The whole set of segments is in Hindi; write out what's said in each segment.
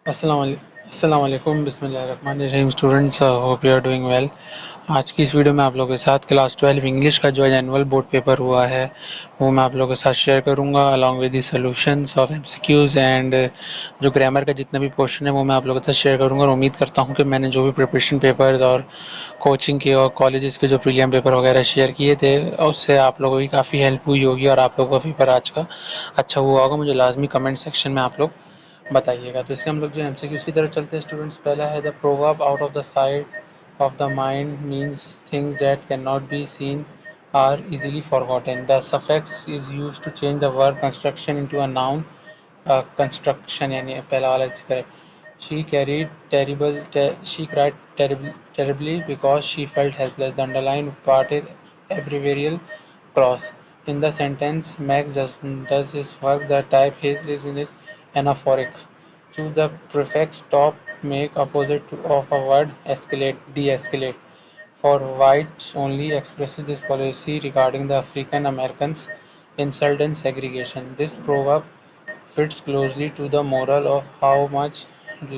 अस्सलाम वालेकुम बिस्मिल्लाहिर्रहमानिर्रहीम students, hope you are doing well. आज की इस वीडियो में आप लोगों के साथ क्लास 12 इंग्लिश का जो एनुअल बोर्ड पेपर हुआ है वो मैं आप लोगों के साथ शेयर करूंगा along with the solutions of MCQs and जो ग्रामर का जितना भी पोर्शन है वो मैं आप लोगों के साथ शेयर करूंगा। और उम्मीद करता हूं कि मैंने जो भी प्रिपरेशन पेपर्स और कोचिंग के और कॉलेजेस के जो प्रीलियम पेपर वगैरह शेयर किए थे उससे आप लोगों की काफ़ी हेल्प हुई होगी और आप लोगों का पेपर आज का अच्छा हुआ होगा। मुझे लाजमी कमेंट सेक्शन में आप लोग बताइएगा। तो इसके हम लोग जो एमसीक्यूज़ की तरफ चलते हैं स्टूडेंट्स। पहला है the proverb out of the site of the mind means things that cannot be seen are easily forgotten. The suffix is used to change the verb construction into a noun construction यानी पहला वाला इससे correct. She cried terribly because she felt helpless. The underlined part is adverbial clause. In the sentence, Max does his work. The type his is in his anaphoric. Choose the prefix top make opposite of a word escalate, de-escalate. For whites only expresses this policy regarding the African Americans insult and segregation. This proverb fits closely to the moral of how much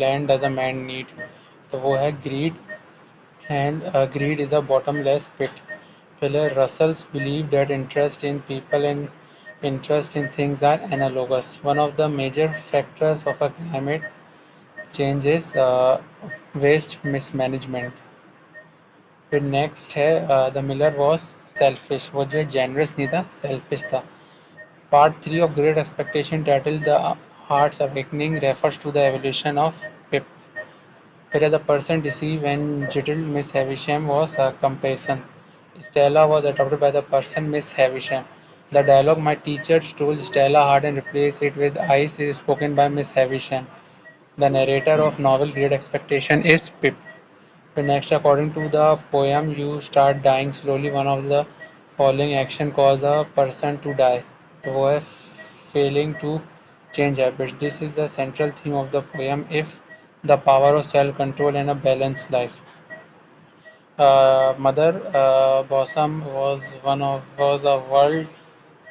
land does a man need. तो वो है greed and greed is a bottomless pit. Philip Russell's believed that interest in people and interest in things are analogous. One of the major factors of a climate change is waste mismanagement. फिर नेक्स्ट है द मिलर वॉज सेल्फिश, वो जो है जेनरस नहीं था, सेल्फिश था। Part 3 of great expectation title the heart's awakening refers to the evolution of Pip. फिर द पर्सन डिसीव व्हेन जिटल Miss Havisham was a comparison. Stella was adopted by the person Miss Havisham. The dialogue my teacher stole Stella hard and replaced it with ice is spoken by Miss Havisham. The narrator of novel Great Expectation is Pip. So next, according to the poem, you start dying slowly. One of the following action cause a person to die. तो वो है failing to change habits. This is the central theme of the poem. If the power of self-control and a balanced life. Mother Bossam was a world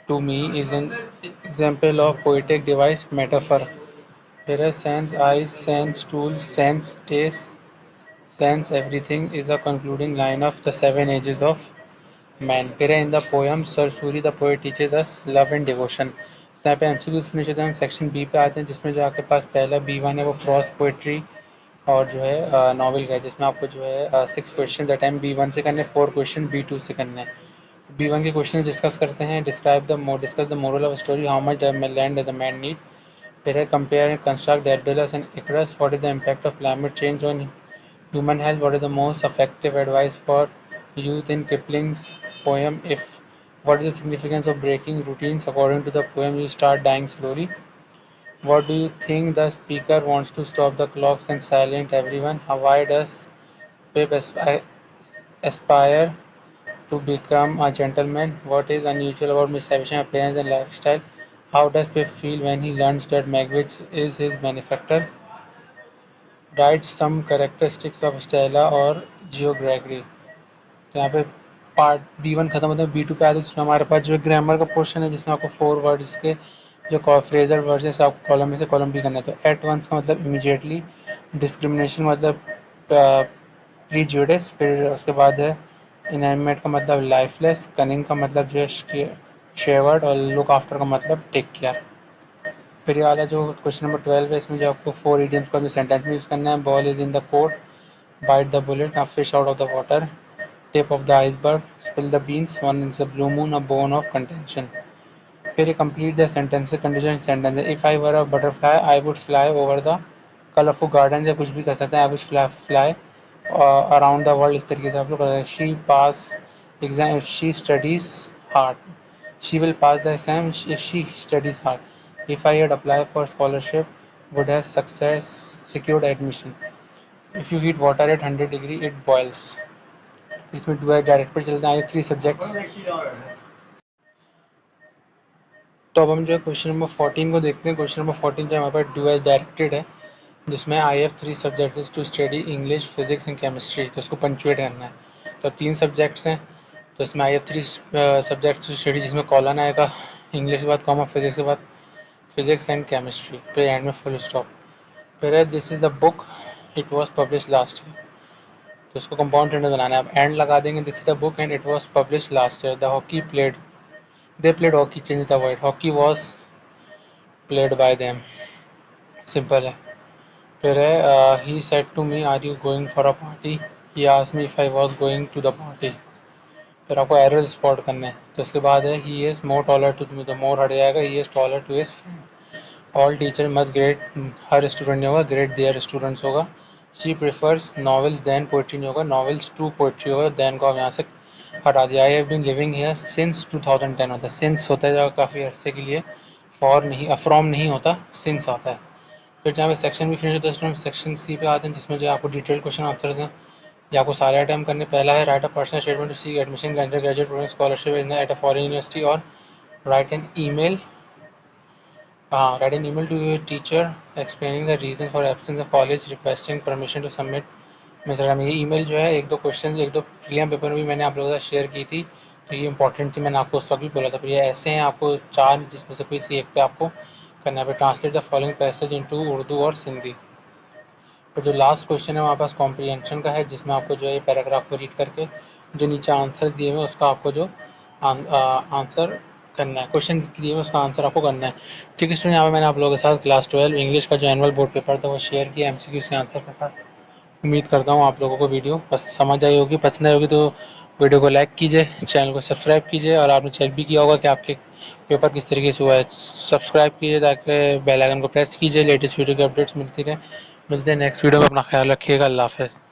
to me is an example of poetic device metaphor. Whereas sense eyes, sense tool, sense taste, sense everything is a concluding line of the seven ages of man. फिर है in the poem Sir Suri the poet teaches us love and devotion. तो यहाँ पे एमसीक्यूज फिनिश होते हैं, हम सेक्शन बी पे आते हैं जिसमें जो आपके पास पहला B1 है वो क्रॉस पोइट्री और जो है नॉवल का है, जिसमें आपको जो है 6 क्वेश्चन अटैम्प्ट B1 से करने, 4 क्वेश्चन B2 से करने हैं। B1 के क्वेश्चन डिस्कस करते हैं। Discuss the moral of story, how much land does a man need. फिर है compare and construct Daedalus and Icarus, what is the impact of climate change on human health. What is the most effective advice for youth in Kipling's poem If? What is the significance of breaking routines? According to the poem, you start dying slowly. What do you think the speaker wants to stop the clocks and silence everyone? Why does Pip aspire to become a gentleman? What is unusual about Miss Havisham's appearance and lifestyle? How does Pip feel when he learns that Magwitch is his benefactor? Write some characteristics of Stella और जियो ग्रेगरी। तो यहाँ पे पार्ट B1 खत्म होता है, B2 पे आते हैं जिसमें हमारे पास जो ग्रामर का पोर्शन है जिसमें आपको 4 वर्ड्स के जो फ्रेजल वर्ड्स हैं आपको कॉलम में से कॉलम बी करना है। तो एट वंस का मतलब इमीडिएटली, डिस्क्रिमिनेशन मतलब प्रीजुडिस, फिर उसके बाद है इनएनिमेट का मतलब लाइफलेस, कनिंग का मतलब जो है शेवर्ड और लुक आफ्टर का मतलब टेक केयर। फिर ये वाला जो क्वेश्चन नंबर 12 है इसमें जो आपको 4 इडियम्स को अपने सेंटेंस में यूज़ करना है। Ball is in the court, bite the bullet, a fish out of the water, tip of the iceberg, spill the beans, one is the blue moon, a bone of contention. फिर ये complete the sentence condition sentence है। If I were a butterfly I would fly over the colourful garden, या कुछ भी कर सकते हैं। I would fly around the world, इस तरीके से आप लोग कर सकते हैं। She pass exam, she studies hard, she will pass the exam if she studies hard. If I had applied for scholarship, would have success secured admission. If you heat water at 100 degree, it boils. इसमें डू है डायरेक्ट पर चलते हैं 3 सब्जेक्ट्स। तो अब हम जो है क्वेश्चन नंबर 14 को देखते हैं। क्वेश्चन नंबर 14 जो हमारे पास डू एज डायरेक्टेड है जिसमें I have 3 subjects to study English, physics and chemistry. तो उसको पंचुएट करना है। तो 3 सब्जेक्ट्स हैं तो इसमें I have 3 subjects to study जिसमें कॉलन आएगा इंग्लिश के बाद कॉमा, फिजिक्स के बाद फिजिक्स एंड केमिस्ट्री, फिर एंड में फुल स्टॉप। फिर है this is the book it was publish last year, तो इसको कंपाउंड सेंटेंस बनाना है। आप एंड लगा देंगे, this is the book and it was publish last year. The hockey played, they played hockey, change the word, hockey was played by them, simple है। फिर है he said to me are you going for a party, he asked me if I was going to the party. फिर आपको एरर स्पॉट करना है, तो उसके बाद है he is more taller to me, तो मोर हट जाएगा, he is taller to his friend. All teacher must grade, her student नहीं होगा, ग्रेड देयर स्टूडेंट्स होगा। She prefers novels than poetry नहीं होगा, नॉवेल्स टू पोइट्री होगा, देन को आप यहाँ से हटा दिया। I have been living here since 2010 होता है, सिंस होता है जब काफ़ी अरसे के लिए, फॉर नहीं, फ्रॉम नहीं होता, सिंस आता है। फिर जहाँ पे सेक्शन भी फिनिश होता है, इसमें सेक्शन सी पे आते हैं, जिसमें जो आपको डिटेल क्वेश्चन आंसर्स हैं, ये आपको सारे अटैम्प्ट करने। पहला है write a personal statement to seek admission under graduate programme scholarship at a foreign university, और राइट एन ईमेल, हाँ, write an email to your teacher explaining the reason for absence of college requesting permission to submit Mizoram. ये ईमेल जो है एक दो क्वेश्चन, एक दो प्रीलियम पेपर में भी मैंने आप लोगों के साथ शेयर की थी, तो ये इंपॉर्टेंट थी, मैंने आपको उस वक्त भी बोला था। फिर ये ऐसे हैं, आपको चार, जिसमें से कोई सी एक पे आपको करना है। Translate the following passage into Urdu और सिंधी। फिर जो लास्ट क्वेश्चन है हमारे पास कॉम्प्रीहेंशन का है, जिसमें आपको जो है ये पैराग्राफ को रीड करके जो नीचे आंसर दिए हुए हैं उसका आपको जो आंसर करना है, क्वेश्चन दिए हुए उसका आंसर आपको करना है। ठीक है स्टूडेंट, यहाँ पे मैंने आप लोगों के साथ क्लास 12 इंग्लिश का जो एनुअल बोर्ड पेपर था वो शेयर किया एमसीक्यू के आंसर के साथ। उम्मीद करता हूँ आप लोगों को वीडियो बस समझ आई होगी, पसंद आई होगी तो वीडियो को लाइक कीजिए, चैनल को सब्सक्राइब कीजिए, और आपने चेक भी किया होगा कि आपके पेपर किस तरीके से हुआ है। सब्सक्राइब कीजिए ताकि बेल आइकन को प्रेस कीजिए, लेटेस्ट वीडियो की अपडेट्स मिलती रहे। मिलते हैं नेक्स्ट वीडियो में, अपना ख्याल रखिएगा, अल्लाह हाफ़िज़।